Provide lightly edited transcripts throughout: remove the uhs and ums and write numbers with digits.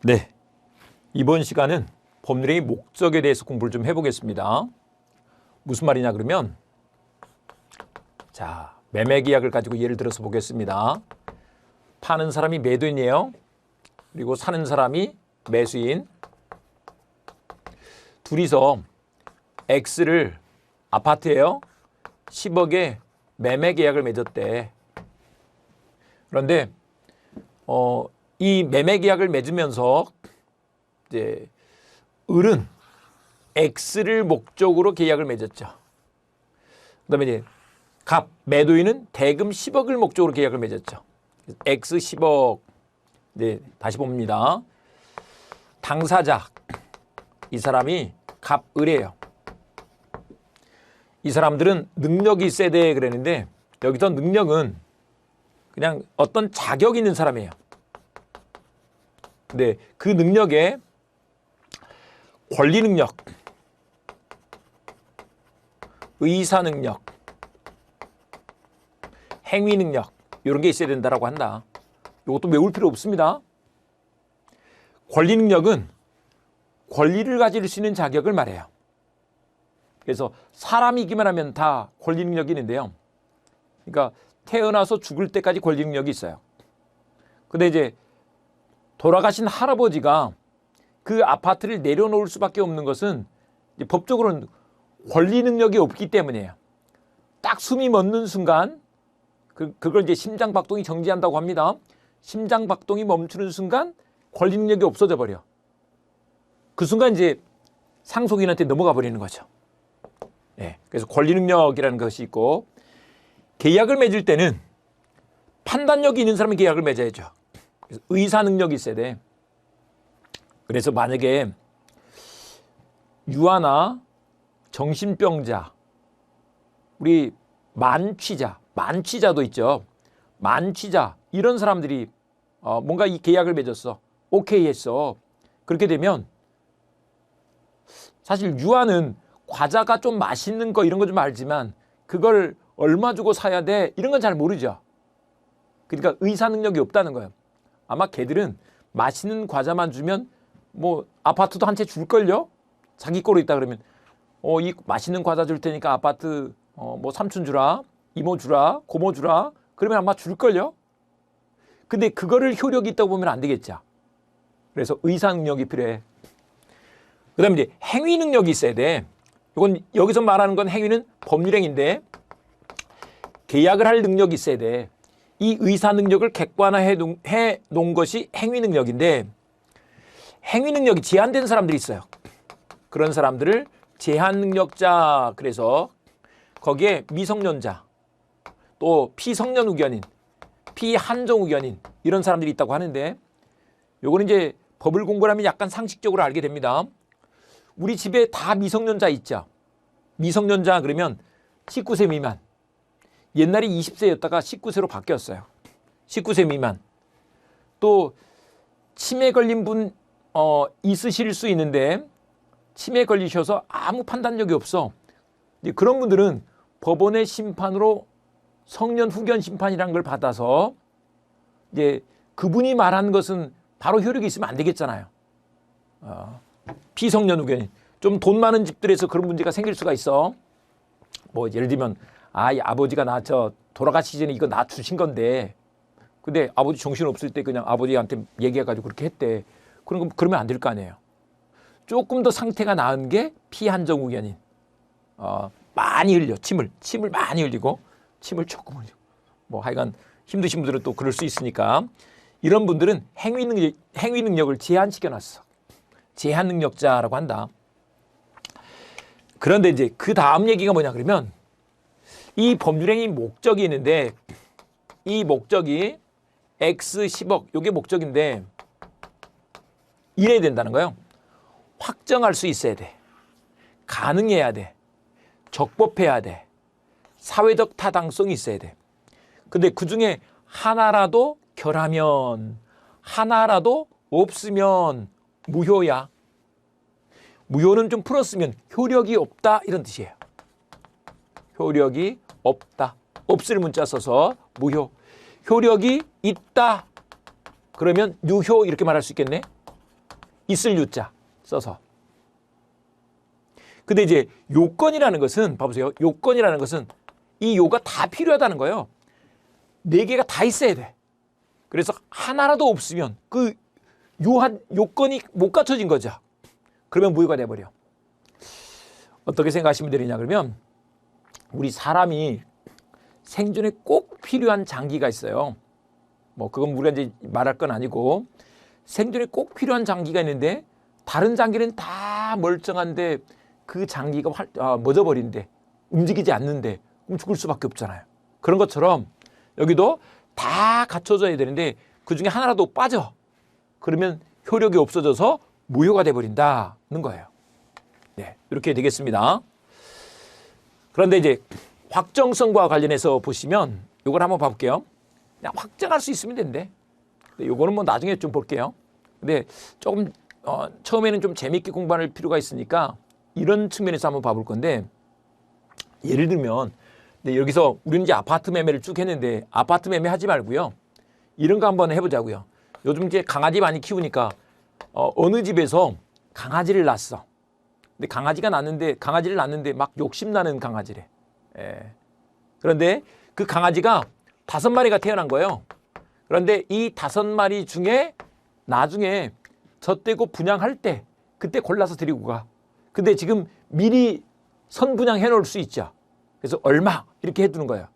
네, 이번 시간은 법률행위 목적에 대해서 공부를 좀 해보겠습니다. 무슨 말이냐 그러면 자, 매매계약을 가지고 예를 들어서 보겠습니다. 파는 사람이 매도인이에요. 그리고 사는 사람이 매수인. 둘이서 X를 아파트예요. 10억에 매매계약을 맺었대. 그런데 이 매매계약을 맺으면서 이제 을은 X를 목적으로 계약을 맺었죠. 그다음에 이제 갑 매도인은 대금 10억을 목적으로 계약을 맺었죠. X 10억. 네, 다시 봅니다. 당사자 이 사람이 갑 을이에요. 이 사람들은 능력이 있어야 돼 그랬는데 여기서 능력은 그냥 어떤 자격 있는 사람이에요. 근데 그 능력에 권리 능력, 의사 능력, 행위 능력 이런 게 있어야 된다라고 한다. 이것도 외울 필요 없습니다. 권리 능력은 권리를 가질 수 있는 자격을 말해요. 그래서 사람이기만 하면 다 권리 능력이 있는데요. 그러니까 태어나서 죽을 때까지 권리 능력이 있어요. 근데 이제 돌아가신 할아버지가 그 아파트를 내려놓을 수밖에 없는 것은 이제 법적으로는 권리 능력이 없기 때문이에요. 딱 숨이 멎는 순간 그걸 이제 심장박동이 정지한다고 합니다. 심장박동이 멈추는 순간 권리 능력이 없어져 버려. 그 순간 이제 상속인한테 넘어가 버리는 거죠. 네, 그래서 권리 능력이라는 것이 있고 계약을 맺을 때는 판단력이 있는 사람이 계약을 맺어야죠. 그래서 의사 능력이 있어야 돼. 그래서 만약에 유아나 정신병자, 우리 만취자도 있죠. 만취자 이런 사람들이 뭔가 이 계약을 맺었어. 오케이 했어. 그렇게 되면 사실 유아는 과자가 좀 맛있는 거 이런 거 좀 알지만 그걸 얼마 주고 사야 돼 이런 건 잘 모르죠. 그러니까 의사 능력이 없다는 거예요. 아마 걔들은 맛있는 과자만 주면 뭐 아파트도 한 채 줄걸요? 자기 거로 있다 그러면 이 맛있는 과자 줄 테니까 아파트 뭐 삼촌 주라, 이모 주라, 고모 주라 그러면 아마 줄걸요? 근데 그거를 효력이 있다고 보면 안 되겠죠. 그래서 의사 능력이 필요해. 그 다음에 이제 행위 능력이 있어야 돼. 이건 여기서 말하는 건 행위는 법률행위인데 계약을 할 능력이 있어야 돼. 이 의사 능력을 객관화해 놓은 것이 행위 능력인데 행위 능력이 제한된 사람들이 있어요. 그런 사람들을 제한 능력자 그래서 거기에 미성년자 또 피성년 의견인 피한정 의견인 이런 사람들이 있다고 하는데 요거는 이제 법을 공부하면 약간 상식적으로 알게 됩니다. 우리 집에 다 미성년자 있죠. 미성년자 그러면 19세 미만. 옛날에 20세였다가 19세로 바뀌었어요. 19세 미만. 또 치매 걸린 분 있으실 수 있는데 치매 걸리셔서 아무 판단력이 없어. 그런 분들은 법원의 심판으로 성년 후견 심판이라는 걸 받아서 이제 그분이 말한 것은 바로 효력이 있으면 안 되겠잖아요. 피성년 후견인. 좀 돈 많은 집들에서 그런 문제가 생길 수가 있어. 뭐 예를 들면 이 아버지가 나 돌아가시기 전에 이거 나 주신 건데 근데 아버지 정신 없을 때 그냥 아버지한테 얘기해가지고 그렇게 했대. 그러면 안 될 거 아니에요. 조금 더 상태가 나은 게 피한정 후견인. 많이 흘려 침을 많이 흘리고 침을 조금 흘리고 뭐 하여간 힘드신 분들은 또 그럴 수 있으니까 이런 분들은 행위 능력을 제한시켜 놨어. 제한 능력자라고 한다. 그런데 이제 그 다음 얘기가 뭐냐 그러면 이 법률행위 목적이 있는데 이 목적이 X 10억 이게 목적인데 이래야 된다는 거예요. 확정할 수 있어야 돼. 가능해야 돼. 적법해야 돼. 사회적 타당성이 있어야 돼. 근데 그중에 하나라도 결하면 하나라도 없으면 무효야. 무효는 좀 풀었으면 효력이 없다 이런 뜻이에요. 효력이 없다. 없을 문자 써서 무효. 효력이 있다. 그러면 유효 이렇게 말할 수 있겠네. 있을 유자 써서. 근데 이제 요건이라는 것은 봐보세요. 요건이라는 것은 이 요가 다 필요하다는 거예요. 네 개가 다 있어야 돼. 그래서 하나라도 없으면 그 요건이 못 갖춰진 거죠. 그러면 무효가 돼버려. 어떻게 생각하시면 되느냐 그러면 우리 사람이 생존에 꼭 필요한 장기가 있어요. 뭐 그건 우리가 이제 말할 건 아니고 생존에 꼭 필요한 장기가 있는데 다른 장기는 다 멀쩡한데 그 장기가 멎어버린대. 움직이지 않는데 그럼 죽을 수밖에 없잖아요. 그런 것처럼 여기도 다 갖춰져야 되는데 그중에 하나라도 빠져. 그러면 효력이 없어져서 무효가 돼버린다는 거예요. 네, 이렇게 되겠습니다. 그런데 이제 확정성과 관련해서 보시면 이걸 한번 봐볼게요. 그냥 확정할 수 있으면 된대. 이거는 뭐 나중에 좀 볼게요. 근데 조금 처음에는 좀 재미있게 공부할 필요가 있으니까 이런 측면에서 한번 봐볼 건데 예를 들면 여기서 우리는 이제 아파트 매매를 쭉 했는데 아파트 매매 하지 말고요. 이런 거 한번 해보자고요. 요즘 이제 강아지 많이 키우니까 어느 집에서 강아지를 낳았어. 근데 강아지를 낳는데 막 욕심나는 강아지래. 예. 그런데 그 강아지가 5마리가 태어난 거예요. 그런데 이 5마리 중에 나중에 젖대고 분양할 때 그때 골라서 데리고 가. 근데 지금 미리 선분양해 놓을 수 있죠. 그래서 얼마 이렇게 해두는 거예요.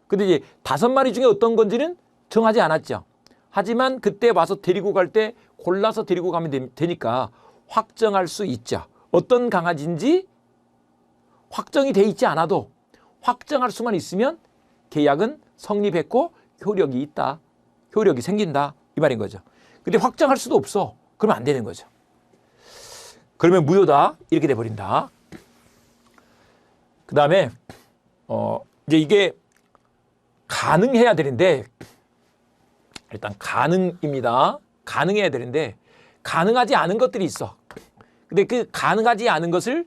근데 이제 5마리 중에 어떤 건지는 정하지 않았죠. 하지만 그때 와서 데리고 갈 때 골라서 데리고 가면 되니까 확정할 수 있죠. 어떤 강아지인지 확정이 돼 있지 않아도 확정할 수만 있으면 계약은 성립했고 효력이 있다. 효력이 생긴다. 이 말인 거죠. 근데 확정할 수도 없어. 그러면 안 되는 거죠. 그러면 무효다. 이렇게 돼버린다. 그 다음에 이제 이게 가능해야 되는데 일단 가능입니다. 가능해야 되는데 가능하지 않은 것들이 있어. 근데 그 가능하지 않은 것을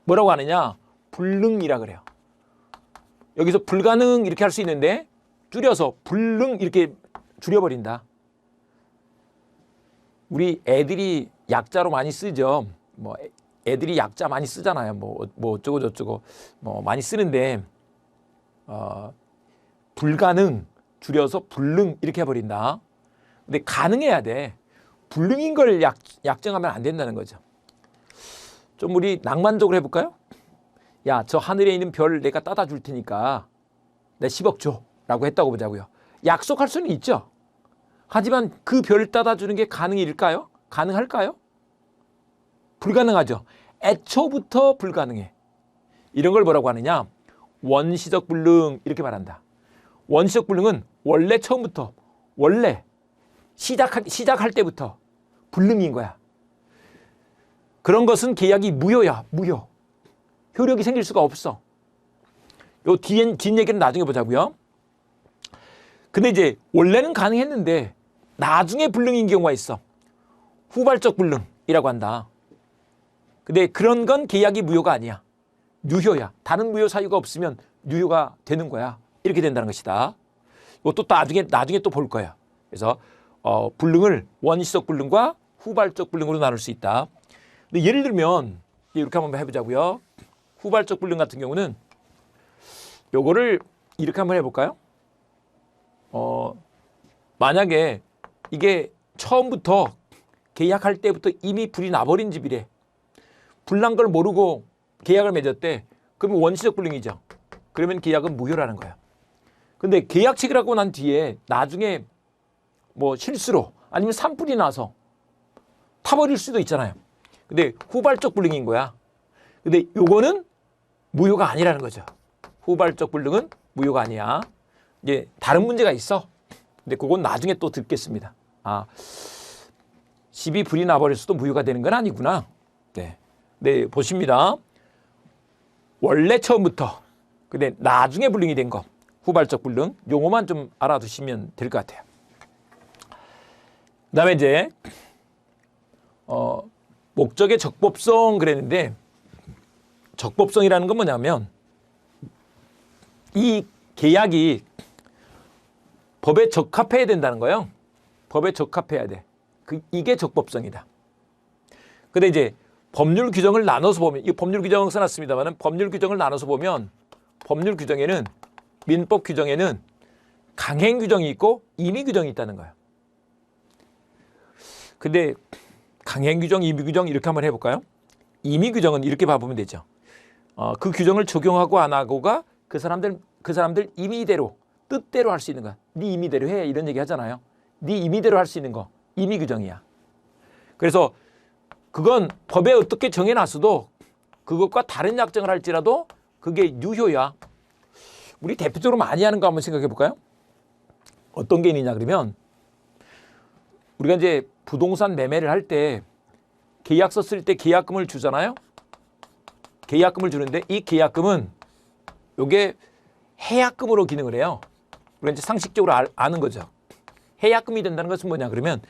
뭐라고 하느냐? 불능이라 그래요. 여기서 불가능 이렇게 할 수 있는데 줄여서 불능 이렇게 줄여버린다. 우리 애들이 약자로 많이 쓰죠. 뭐 애들이 약자 많이 쓰잖아요. 뭐 어쩌고 저쩌고 뭐 많이 쓰는데 불가능 줄여서 불능 이렇게 해버린다. 근데 가능해야 돼. 불능인 걸 약정하면 안 된다는 거죠. 좀 우리 낭만적으로 해볼까요? 야, 저 하늘에 있는 별 내가 따다 줄 테니까 내 10억 줘 라고 했다고 보자고요. 약속할 수는 있죠. 하지만 그 별 따다 주는 게 가능일까요? 가능할까요? 불가능하죠. 애초부터 불가능해. 이런 걸 뭐라고 하느냐? 원시적 불능 이렇게 말한다. 원시적 불능은 원래 처음부터 원래 시작할 때부터 불능인 거야. 그런 것은 계약이 무효야. 무효. 효력이 생길 수가 없어. 요 뒷 얘기는 나중에 보자고요. 근데 이제 원래는 가능했는데 나중에 불능인 경우가 있어. 후발적 불능이라고 한다. 근데 그런 건 계약이 무효가 아니야. 유효야. 다른 무효 사유가 없으면 유효가 되는 거야. 이렇게 된다는 것이다. 이것도 나중에 또 볼 거야. 그래서 불능을 원시적 불능과 후발적 불능으로 나눌 수 있다. 근데 예를 들면 이렇게 한번 해보자고요. 후발적 불능 같은 경우는 요거를 이렇게 한번 해볼까요? 만약에 이게 처음부터 계약할 때부터 이미 불이 나버린 집이래. 불난 걸 모르고 계약을 맺었대. 그러면 원시적 불능이죠. 그러면 계약은 무효라는 거야. 근데 계약 체결하고 난 뒤에 나중에 뭐 실수로 아니면 산불이 나서 타버릴 수도 있잖아요. 근데 후발적 불능인 거야. 근데 요거는 무효가 아니라는 거죠. 후발적 불능은 무효가 아니야. 이제 다른 문제가 있어. 근데 그건 나중에 또 듣겠습니다. 집이 불이 나버렸어도 무효가 되는 건 아니구나. 네, 보십니다. 원래 처음부터 근데 나중에 불능이 된 거. 후발적 불능. 용어만 좀 알아두시면 될 것 같아요. 그 다음에 이제 목적의 적법성 그랬는데 적법성이라는 건 뭐냐면 이 계약이 법에 적합해야 된다는 거예요. 법에 적합해야 돼. 이게 적법성이다. 근데 이제 법률 규정을 나눠서 보면, 이 법률 규정 써놨습니다만은 법률 규정을 나눠서 보면 법률 규정에는, 민법 규정에는 강행 규정이 있고 임의 규정이 있다는 거예요. 근데 강행 규정, 임의 규정 이렇게 한번 해볼까요? 임의 규정은 이렇게 봐보면 되죠. 그 규정을 적용하고 안 하고가 그 사람들 임의대로, 뜻대로 할 수 있는 거야. 네 임의대로 해, 이런 얘기 하잖아요. 네 임의대로 할 수 있는 거 임의 규정이야. 그래서 그건 법에 어떻게 정해놨어도 그것과 다른 약정을 할지라도 그게 유효야. 우리 대표적으로 많이 하는 거 한번 생각해 볼까요? 어떤 게 있느냐 그러면, 우리가 이제 부동산 매매를 할 때 계약서 쓸 때 계약금을 주잖아요. 계약금을 주는데 이 계약금은 요게 해약금으로 기능을 해요. 우리가 이제 상식적으로 아는 거죠. 해약금이 된다는 것은 뭐냐 그러면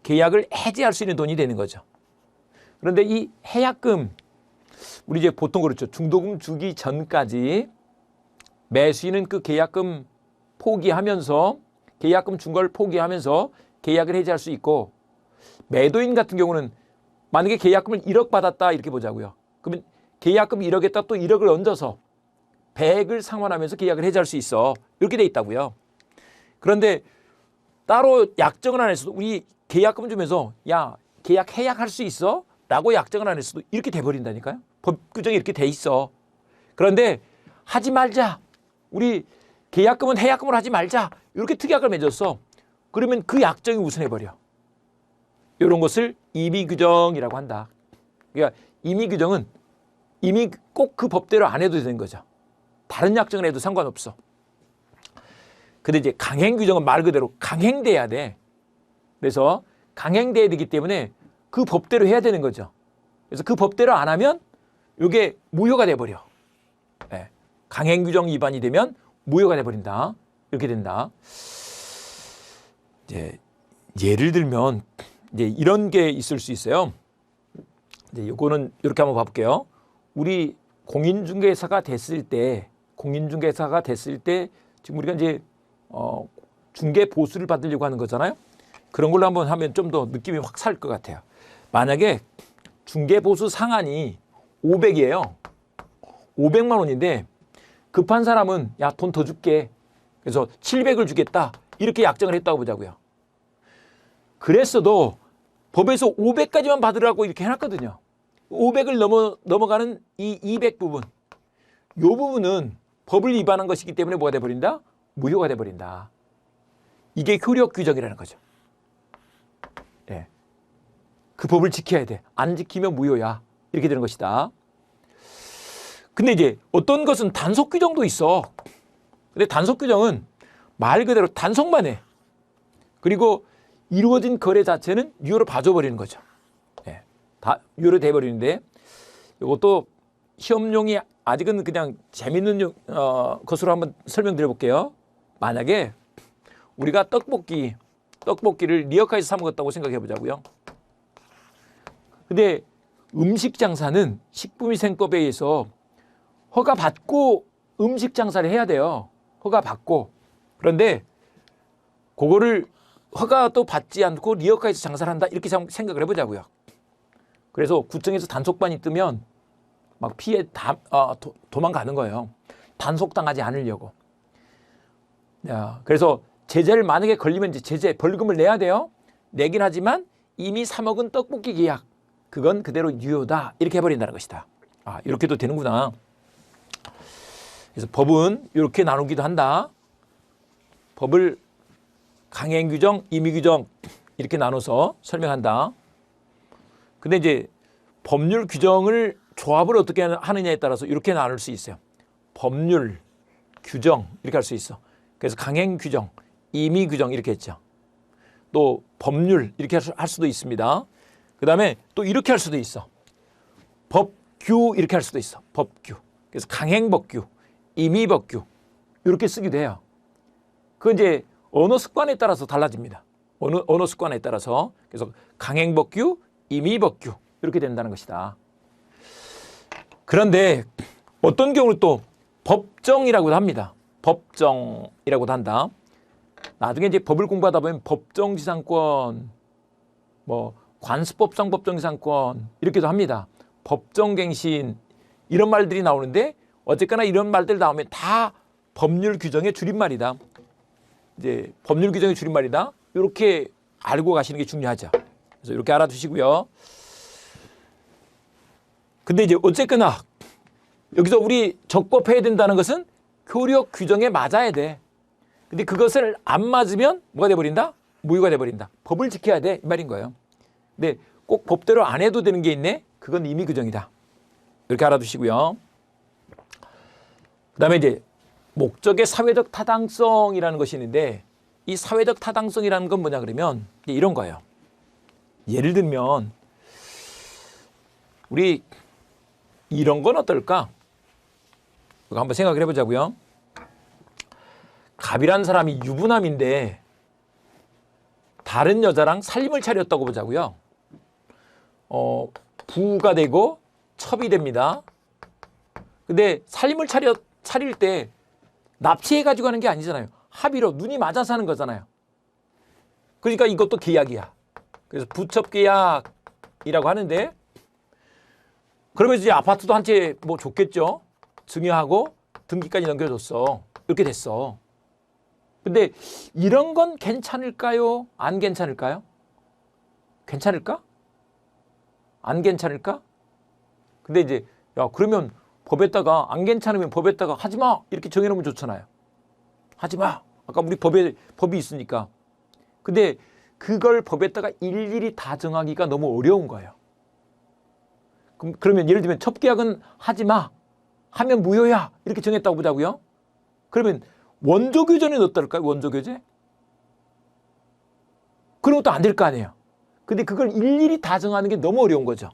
계약을 해지할 수 있는 돈이 되는 거죠. 그런데 이 해약금, 우리 이제 보통 그렇죠. 중도금 주기 전까지 매수인은 그 계약금 포기하면서, 계약금 준 걸 포기하면서 계약을 해지할 수 있고, 매도인 같은 경우는 만약에 계약금을 1억 받았다 이렇게 보자고요. 그러면 계약금 1억에다 또 1억을 얹어서 100을 상환하면서 계약을 해지할 수 있어. 이렇게 돼 있다고요. 그런데 따로 약정을 안 했어도, 우리 계약금 주면서 야, 계약 해약할 수 있어? 라고 약정을 안 했어도 이렇게 돼버린다니까요. 법 규정이 이렇게 돼 있어. 그런데 하지 말자, 우리 계약금은 해약금으로 하지 말자, 이렇게 특약을 맺었어. 그러면 그 약정이 우선해버려. 이런 것을 임의규정이라고 한다. 그러니까 임의규정은 이미 꼭 그 법대로 안 해도 되는 거죠. 다른 약정을 해도 상관없어. 근데 이제 강행규정은 말 그대로 강행돼야 돼. 그래서 강행돼야 되기 때문에 그 법대로 해야 되는 거죠. 그래서 그 법대로 안 하면 이게 무효가 돼버려. 네. 강행규정 위반이 되면 무효가 돼버린다. 이렇게 된다. 이제 예를 들면 이제 이런 게 있을 수 있어요. 이제 요거는 이렇게 한번 봐볼게요. 우리 공인중개사가 됐을 때, 지금 우리가 이제 중개 보수를 받으려고 하는 거잖아요. 그런 걸로 한번 하면 좀 더 느낌이 확 살 것 같아요. 만약에 중개 보수 상한이 500이에요. 500만 원인데 급한 사람은 야, 돈 더 줄게. 그래서 700을 주겠다. 이렇게 약정을 했다고 보자고요. 그랬어도 법에서 500까지만 받으라고 이렇게 해놨거든요. 500을 넘어가는 이 200 부분, 이 부분은 법을 위반한 것이기 때문에 뭐가 돼버린다? 무효가 돼버린다. 이게 효력 규정이라는 거죠. 예. 그 법을 지켜야 돼. 안 지키면 무효야. 이렇게 되는 것이다. 근데 이제 어떤 것은 단속 규정도 있어. 근데 단속 규정은 말 그대로 단속만 해. 그리고 이루어진 거래 자체는 유효로 봐줘버리는 거죠. 예. 다 유효로 돼버리는데, 이것도 시험용이 아직은 그냥 재밌는 것으로 한번 설명드려 볼게요. 만약에 우리가 떡볶이를 리어카에서 사 먹었다고 생각해 보자고요. 근데 음식 장사는 식품위생법에 의해서 허가 받고 음식 장사를 해야 돼요. 허가 받고. 그런데 그거를 허가도 받지 않고 리어카에서 장사를 한다, 이렇게 생각을 해보자고요. 그래서 구청에서 단속반이 뜨면 막 피해 도망가는 거예요. 단속당하지 않으려고. 그래서 제재를 만약에 걸리면 이제 제재 벌금을 내야 돼요. 내긴 하지만 이미 사 먹은 떡볶이 계약, 그건 그대로 유효다, 이렇게 해버린다는 것이다. 이렇게도 되는구나. 그래서 법은 이렇게 나누기도 한다. 법을 강행규정, 임의규정 이렇게 나눠서 설명한다. 근데 이제 법률 규정을 조합을 어떻게 하느냐에 따라서 이렇게 나눌 수 있어요. 법률, 규정 이렇게 할 수 있어. 그래서 강행규정, 임의규정 이렇게 했죠. 또 법률 이렇게 할 수도 있습니다. 그 다음에 또 이렇게 할 수도 있어. 법규 이렇게 할 수도 있어. 법규. 그래서 강행법규, 임의법규 이렇게 쓰기도 해요. 그건 이제 언어 습관에 따라서 달라집니다. 언어 습관에 따라서. 그래서 강행법규, 임의법규 이렇게 된다는 것이다. 그런데 어떤 경우는 또 법정이라고도 합니다. 법정이라고도 한다. 나중에 이제 법을 공부하다 보면 법정지상권, 뭐 관습법상 법정이상권 이렇게도 합니다. 법정갱신 이런 말들이 나오는데 어쨌거나 이런 말들 나오면 다 법률 규정의 줄임말이다. 이제 법률 규정의 줄임말이다. 이렇게 알고 가시는 게 중요하죠. 그래서 이렇게 알아두시고요. 근데 이제 어쨌거나 여기서 우리 적법해야 된다는 것은 효력 규정에 맞아야 돼. 근데 그것을 안 맞으면 뭐가 돼버린다? 무효가 돼버린다. 법을 지켜야 돼 이 말인 거예요. 근데 꼭 법대로 안 해도 되는 게 있네. 그건 임의 규정이다. 이렇게 알아두시고요. 그다음에 이제 목적의 사회적 타당성이라는 것이 있는데 이 사회적 타당성이라는 건 뭐냐 그러면 이런 거예요. 예를 들면 우리 이런 건 어떨까? 이거 한번 생각을 해보자고요. 갑이라는 사람이 유부남인데 다른 여자랑 살림을 차렸다고 보자고요. 부가 되고 첩이 됩니다. 근데 살림을 차릴 때 납치해가지고 하는 게 아니잖아요. 합의로 눈이 맞아서 하는 거잖아요. 그러니까 이것도 계약이야. 그래서 부첩계약이라고 하는데 그러면 이제 아파트도 한 채 뭐 줬겠죠. 증여하고 등기까지 넘겨줬어. 이렇게 됐어. 근데 이런 건 괜찮을까요? 안 괜찮을까요? 괜찮을까? 안 괜찮을까? 근데 이제 야 그러면 법에다가 안 괜찮으면 법에다가 하지 마 이렇게 정해놓으면 좋잖아요. 하지 마. 아까 우리 법이 있으니까. 근데 그걸 법에다가 일일이 다 정하기가 너무 어려운 거예요. 그러면 예를 들면 첩계약은 하지 마. 하면 무효야. 이렇게 정했다고 보자고요. 그러면 원조교제는 어떨까요? 원조교제? 그런 것도 안 될 거 아니에요. 근데 그걸 일일이 다 정하는 게 너무 어려운 거죠.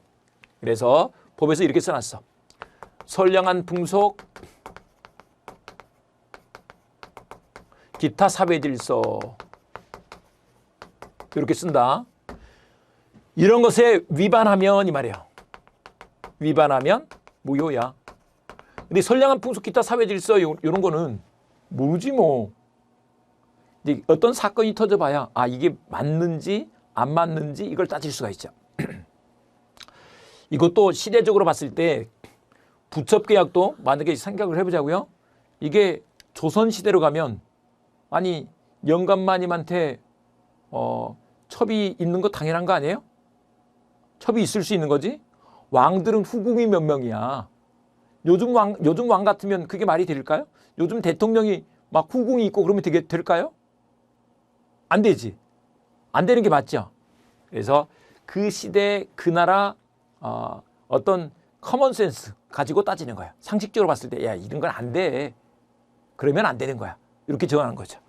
그래서 법에서 이렇게 써놨어. 선량한 풍속, 기타 사회질서 이렇게 쓴다. 이런 것에 위반하면 이 말이에요. 위반하면 무효야. 근데 선량한 풍속, 기타 사회질서 이런 거는 모르지 뭐. 이제 어떤 사건이 터져봐야 아 이게 맞는지 안 맞는지 이걸 따질 수가 있죠. 이것도 시대적으로 봤을 때 부첩계약도 만약에 생각을 해보자고요. 이게 조선시대로 가면 아니 영감마님한테 첩이 있는 거 당연한 거 아니에요? 첩이 있을 수 있는 거지. 왕들은 후궁이 몇 명이야. 요즘 왕 같으면 그게 말이 될까요? 요즘 대통령이 막 후궁이 있고 그러면 될까요? 안 되지. 안 되는 게 맞죠. 그래서 그 시대 그 나라 어떤 커먼 센스 가지고 따지는 거야. 상식적으로 봤을 때 야 이런 건 안 돼. 그러면 안 되는 거야. 이렇게 정하는 거죠.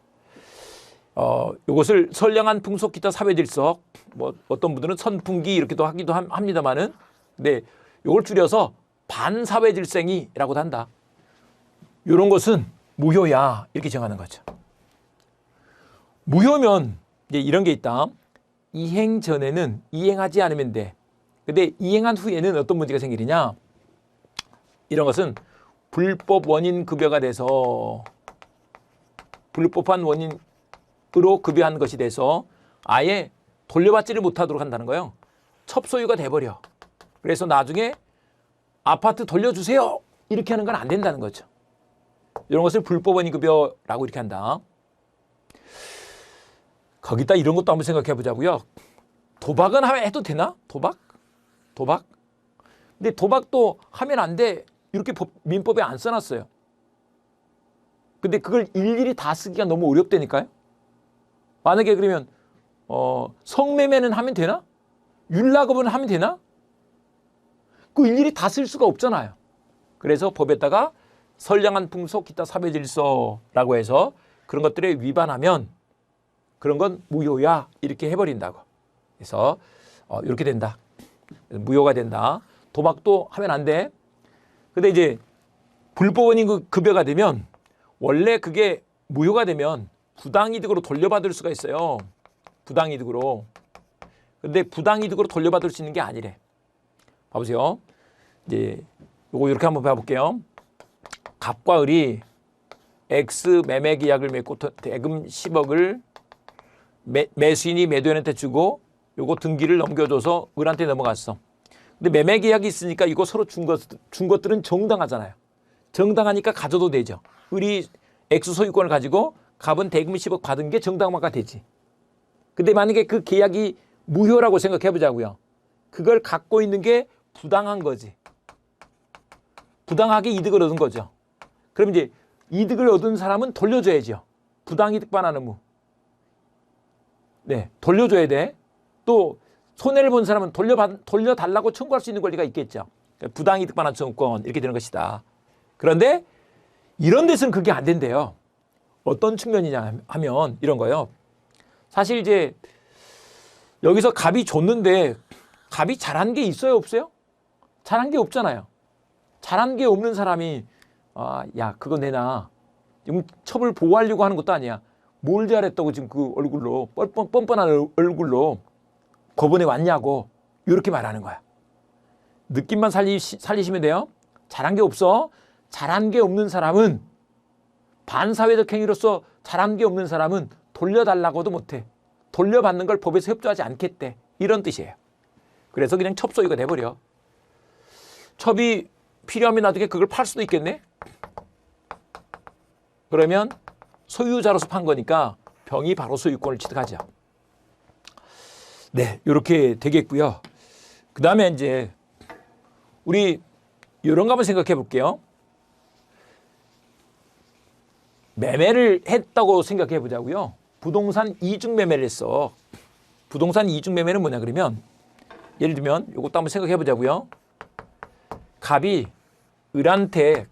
이것을 선량한 풍속 기타 사회질서 뭐 어떤 분들은 선풍기 이렇게도 하기도 합니다만은 근데 이걸 줄여서 반사회질생이라고도 한다. 이런 것은 무효야 이렇게 정하는 거죠. 무효면 이제 이런 게 있다. 이행 전에는 이행하지 않으면 돼. 근데 이행한 후에는 어떤 문제가 생기느냐. 이런 것은 불법 원인 급여가 돼서 불법한 원인으로 급여한 것이 돼서 아예 돌려받지를 못하도록 한다는 거예요. 첩소유가 돼버려. 그래서 나중에 아파트 돌려주세요. 이렇게 하는 건 안 된다는 거죠. 이런 것을 불법 원인 급여라고 이렇게 한다. 거기다 이런 것도 한번 생각해 보자고요. 도박은 해도 되나? 도박? 근데 도박도 하면 안 돼. 이렇게 민법에 안 써놨어요. 근데 그걸 일일이 다 쓰기가 너무 어렵다니까요. 만약에 그러면 성매매는 하면 되나? 율락업은 하면 되나? 그 일일이 다 쓸 수가 없잖아요. 그래서 법에다가 선량한 풍속 기타 사회질서라고 해서 그런 것들에 위반하면 그런 건 무효야 이렇게 해버린다고. 그래서 이렇게 된다. 무효가 된다. 도박도 하면 안 돼. 근데 이제 불법 원인 급여가 되면 원래 그게 무효가 되면 부당이득으로 돌려받을 수가 있어요. 부당이득으로. 근데 부당이득으로 돌려받을 수 있는 게 아니래. 봐보세요. 이제 요거 이렇게 한번 봐볼게요. 갑과 을이 X 매매 계약을 맺고 대금 10억을 매수인이 매도인한테 주고 요거 등기를 넘겨줘서 을한테 넘어갔어. 근데 매매 계약이 있으니까 이거 서로 준 것들은 정당하잖아요. 정당하니까 가져도 되죠. 을이 X 소유권을 가지고 갑은 대금 10억 받은 게 정당화가 되지. 근데 만약에 그 계약이 무효라고 생각해 보자고요. 그걸 갖고 있는 게 부당한 거지. 부당하게 이득을 얻은 거죠. 그럼 이제 이득을 얻은 사람은 돌려줘야죠. 부당이득 반환 의무. 네, 돌려줘야 돼. 또 손해를 본 사람은 돌려달라고 청구할 수 있는 권리가 있겠죠. 부당이득 반환 청구권 이렇게 되는 것이다. 그런데 이런 데서는 그게 안 된대요. 어떤 측면이냐 하면 이런 거예요. 사실 이제 여기서 갑이 줬는데 갑이 잘한 게 있어요, 없어요? 잘한 게 없잖아요. 잘한 게 없는 사람이 야, 그거 내놔. 지금 첩을 보호하려고 하는 것도 아니야. 뭘 잘했다고 지금 그 얼굴로 뻔뻔한 얼굴로 법원에 왔냐고 이렇게 말하는 거야. 느낌만 살리시면 돼요. 잘한 게 없어. 잘한 게 없는 사람은 반사회적 행위로서 잘한 게 없는 사람은 돌려달라고도 못해. 돌려받는 걸 법에서 협조하지 않겠대. 이런 뜻이에요. 그래서 그냥 첩소유가 돼버려. 첩이 필요하면 나중에 그걸 팔 수도 있겠네. 그러면 소유자로서 판 거니까 병이 바로 소유권을 취득하죠. 네, 이렇게 되겠고요. 그 다음에 이제 우리 이런 거 한번 생각해 볼게요. 매매를 했다고 생각해 보자고요. 부동산 이중 매매를 했어. 부동산 이중 매매는 뭐냐 그러면 예를 들면 이것도 한번 생각해 보자고요. 갑이 을한테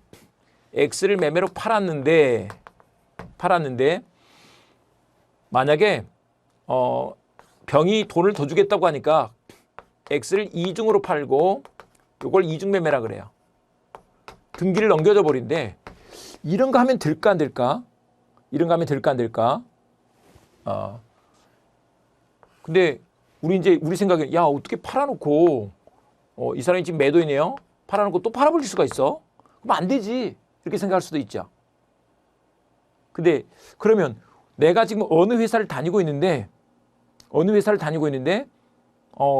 X를 매매로 팔았는데 만약에 병이 돈을 더 주겠다고 하니까 X를 이중으로 팔고 이걸 이중 매매라 그래요. 등기를 넘겨줘 버린데 이런 거 하면 될까 안 될까? 이런 거 하면 될까 안 될까? 근데 우리 생각에 야, 어떻게 팔아놓고 이 사람이 지금 매도인이에요. 팔아놓고 또 팔아버릴 수가 있어? 그럼 안 되지. 이렇게 생각할 수도 있죠. 근데 그러면 내가 지금 어느 회사를 다니고 있는데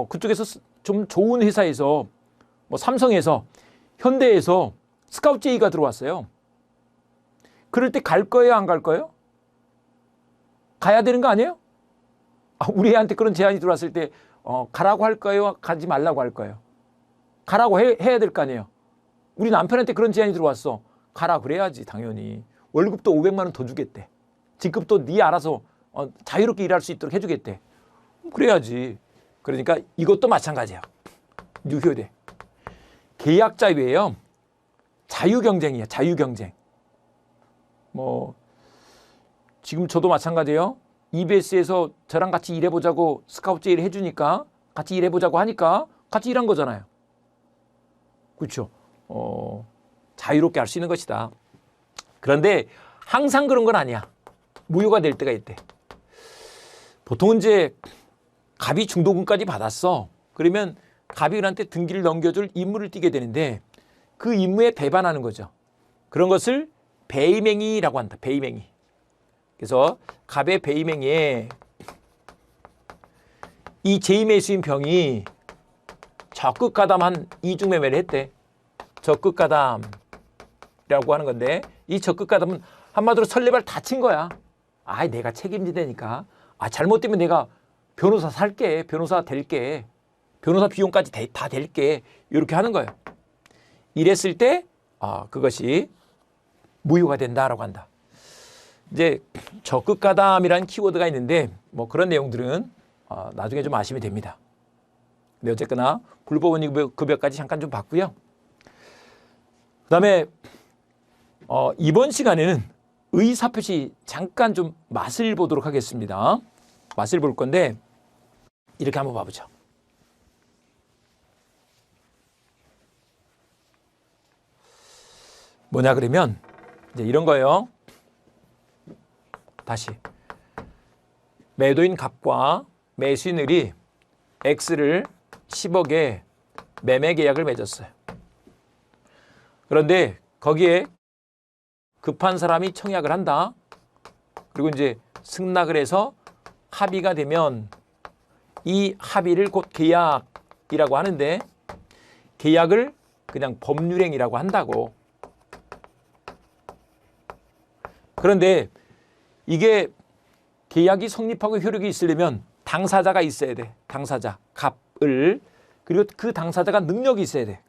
그쪽에서 좀 좋은 회사에서 뭐 삼성에서 현대에서 스카우트 제의가 들어왔어요. 그럴 때 갈 거예요, 안 갈 거예요? 가야 되는 거 아니에요? 우리 애한테 그런 제안이 들어왔을 때 가라고 할 거예요, 가지 말라고 할 거예요? 가라고 해야 될 거 아니에요? 우리 남편한테 그런 제안이 들어왔어. 가라 그래야지 당연히. 월급도 500만 원 더 주겠대. 직급도 네 알아서 자유롭게 일할 수 있도록 해주겠대. 그래야지. 그러니까 이것도 마찬가지야. 유효돼. 계약 자유예요. 자유경쟁이야. 자유경쟁. 뭐 지금 저도 마찬가지예요. EBS에서 저랑 같이 일해보자고 스카우트 제의를 해주니까 같이 일해보자고 하니까 같이 일한 거잖아요. 그렇죠. 자유롭게 할 수 있는 것이다. 그런데 항상 그런 건 아니야. 무효가 될 때가 있대. 보통은 이제 갑이 중도금까지 받았어. 그러면 갑이 을한테 등기를 넘겨줄 임무를 띠게 되는데 그 임무에 배반하는 거죠. 그런 것을 배임행위라고 한다. 배임행위. 그래서 갑의 배임행위에 이 제2매수인 병이 적극가담한 이중매매를 했대. 적극가담이라고 하는 건데 이 적극가담은 한마디로 설레발 다친 거야. 내가 책임지다니까. 잘못되면 내가 변호사 살게. 변호사 될게. 변호사 비용까지 다 될게. 이렇게 하는 거예요. 이랬을 때 그것이 무효가 된다라고 한다. 이제 적극가담이라는 키워드가 있는데 뭐 그런 내용들은 나중에 좀 아시면 됩니다. 근데 어쨌거나 불법원리 급여까지 잠깐 좀 봤고요. 그다음에 이번 시간에는 의사표시 잠깐 좀 맛을 보도록 하겠습니다. 맛을 볼 건데 이렇게 한번 봐보죠. 뭐냐 그러면 이제 이런 거예요. 다시 매도인 갑과 매수인 을이 X를 10억에 매매 계약을 맺었어요. 그런데 거기에 급한 사람이 청약을 한다. 그리고 이제 승낙을 해서 합의가 되면 이 합의를 곧 계약이라고 하는데 계약을 그냥 법률행위라고 한다고. 그런데 이게 계약이 성립하고 효력이 있으려면 당사자가 있어야 돼. 당사자, 갑을. 그리고 그 당사자가 능력이 있어야 돼.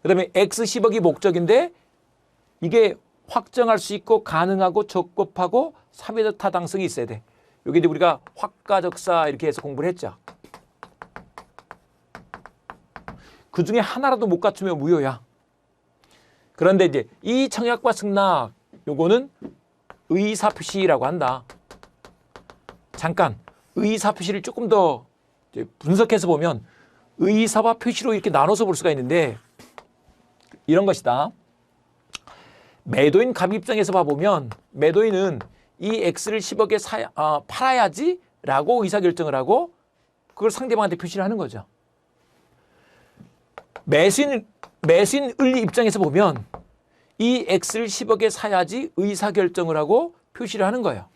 그 다음에 X 10억이 목적인데 이게 확정할 수 있고 가능하고 적법하고 사회적 타당성이 있어야 돼. 여기 이제 우리가 확가적사 이렇게 해서 공부를 했죠. 그 중에 하나라도 못 갖추면 무효야. 그런데 이제 이 청약과 승낙 요거는 의사표시라고 한다. 잠깐 의사표시를 조금 더 분석해서 보면 의사와 표시로 이렇게 나눠서 볼 수가 있는데 이런 것이다. 매도인 갑 입장에서 봐보면 매도인은 이 X를 10억에 팔아야지 라고 의사결정을 하고 그걸 상대방한테 표시를 하는 거죠. 매수인 을 입장에서 보면 이 X를 10억에 사야지 의사결정을 하고 표시를 하는 거예요.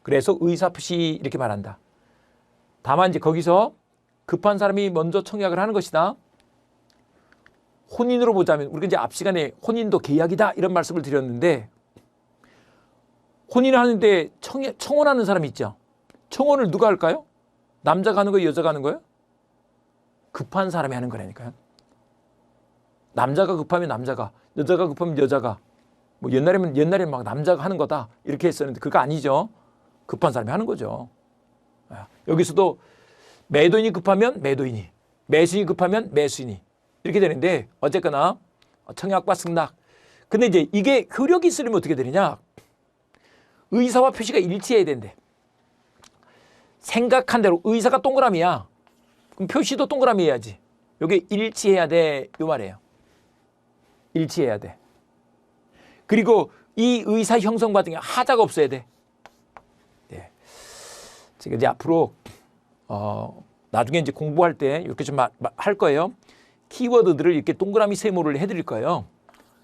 그래서 의사표시 이렇게 말한다. 다만 이제 거기서 급한 사람이 먼저 청약을 하는 것이다. 혼인으로 보자면 우리가 이제 앞 시간에 혼인도 계약이다 이런 말씀을 드렸는데 혼인을 하는데 청혼하는 사람이 있죠. 청혼을 누가 할까요? 남자가 하는 거예요? 여자가 하는 거예요? 급한 사람이 하는 거라니까요. 남자가 급하면 남자가, 여자가 급하면 여자가. 뭐 옛날에 막 남자가 하는 거다 이렇게 했었는데 그거 아니죠. 급한 사람이 하는 거죠. 여기서도 매도인이 급하면 매도인이, 매수인이 급하면 매수인이 이렇게 되는데 어쨌거나 청약과 승낙. 근데 이제 이게 효력이 있으려면 어떻게 되느냐? 의사와 표시가 일치해야 된대. 생각한 대로 의사가 동그라미야. 그럼 표시도 동그라미 해야지. 이게 일치해야 돼. 이 말이에요. 일치해야 돼. 그리고 이 의사 형성 과정에 하자가 없어야 돼. 네. 제가 이제 앞으로 나중에 이제 공부할 때 이렇게 좀 할 거예요. 키워드들을 이렇게 동그라미 세모를 해드릴 거예요.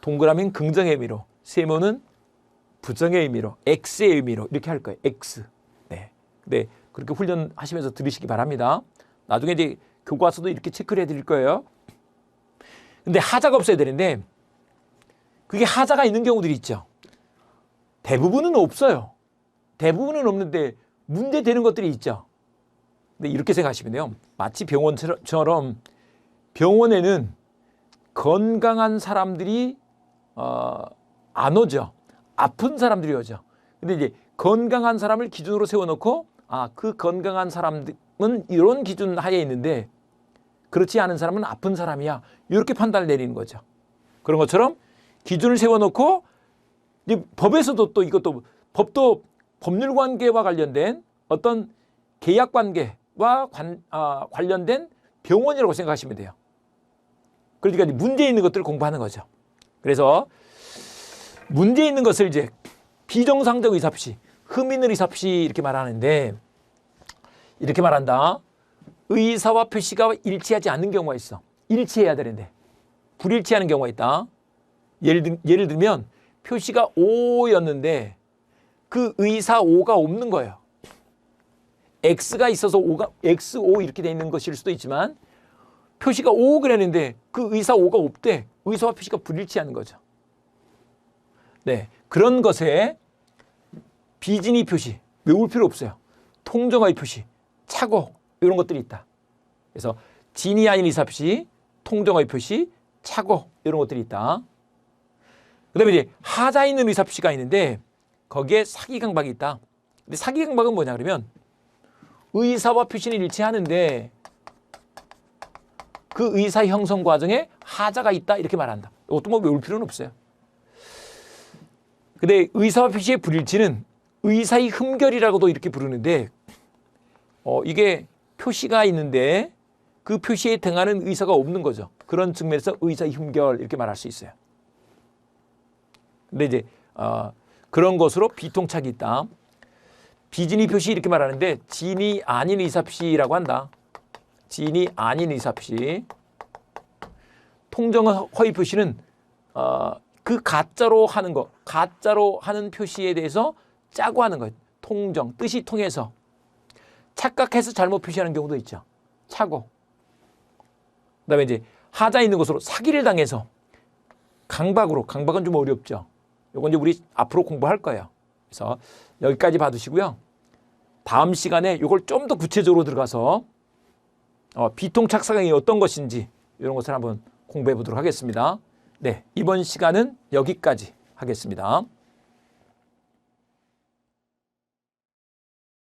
동그라미는 긍정의 의미로, 세모는 부정의 의미로, X의 의미로 이렇게 할 거예요. X. 네. 네. 그렇게 훈련하시면서 들으시기 바랍니다. 나중에 이제 교과서도 이렇게 체크를 해드릴 거예요. 근데 하자가 없어야 되는데 그게 하자가 있는 경우들이 있죠. 대부분은 없어요. 대부분은 없는데 문제 되는 것들이 있죠. 근데 이렇게 생각하시면 돼요. 마치 병원처럼 병원에는 건강한 사람들이 안 오죠. 아픈 사람들이 오죠. 근데 이제 건강한 사람을 기준으로 세워놓고 그 건강한 사람은 이런 기준 하에 있는데 그렇지 않은 사람은 아픈 사람이야. 이렇게 판단을 내리는 거죠. 그런 것처럼 기준을 세워놓고 법에서도 또 이것도 법도 법률 관계와 관련된 어떤 계약 관계와 관련된 병원이라고 생각하시면 돼요. 그러니까 문제 있는 것들을 공부하는 거죠. 그래서 문제 있는 것을 이제 비정상적 의사표시, 흠있는 의사표시 이렇게 말하는데 이렇게 말한다. 의사와 표시가 일치하지 않는 경우가 있어. 일치해야 되는데 불일치하는 경우가 있다. 예를 들면 표시가 O였는데 그 의사 O가 없는 거예요. X가 있어서 XO 이렇게 돼 있는 것일 수도 있지만 표시가 O 그랬는데 그 의사 O가 없대. 의사와 표시가 불일치하는 거죠. 네, 그런 것에 비진의 표시 외울 필요 없어요. 통정의 표시, 착오 이런 것들이 있다. 그래서 진이 아닌 의사표시, 통정의 표시, 착오 이런 것들이 있다. 그다음에 이제 하자 있는 의사표시가 있는데 거기에 사기 강박이 있다. 근데 사기 강박은 뭐냐 그러면 의사와 표시는 일치하는데 그 의사 형성 과정에 하자가 있다 이렇게 말한다. 이것도 뭐 외울 필요는 없어요. 근데 의사와 표시의 불일치는 의사의 흠결이라고도 이렇게 부르는데 이게 표시가 있는데 그 표시에 등하는 의사가 없는 거죠. 그런 측면에서 의사의 흠결 이렇게 말할 수 있어요. 근데 이제 그런 것으로 비통착이 있다. 비진의 표시 이렇게 말하는데 진이 아닌 의사표시라고 한다. 진이 아닌 의사표시. 통정 허위 표시는 그 가짜로 하는 거, 가짜로 하는 표시에 대해서 짜고 하는 거예요. 통정, 뜻이 통해서. 착각해서 잘못 표시하는 경우도 있죠. 착오. 그다음에 이제 하자 있는 것으로 사기를 당해서 강박은 좀 어렵죠. 요건 이제 우리 앞으로 공부할 거예요. 그래서 여기까지 봐두시고요. 다음 시간에 요걸 좀 더 구체적으로 들어가서 비통착사경이 어떤 것인지 이런 것을 한번 공부해 보도록 하겠습니다. 네, 이번 시간은 여기까지 하겠습니다.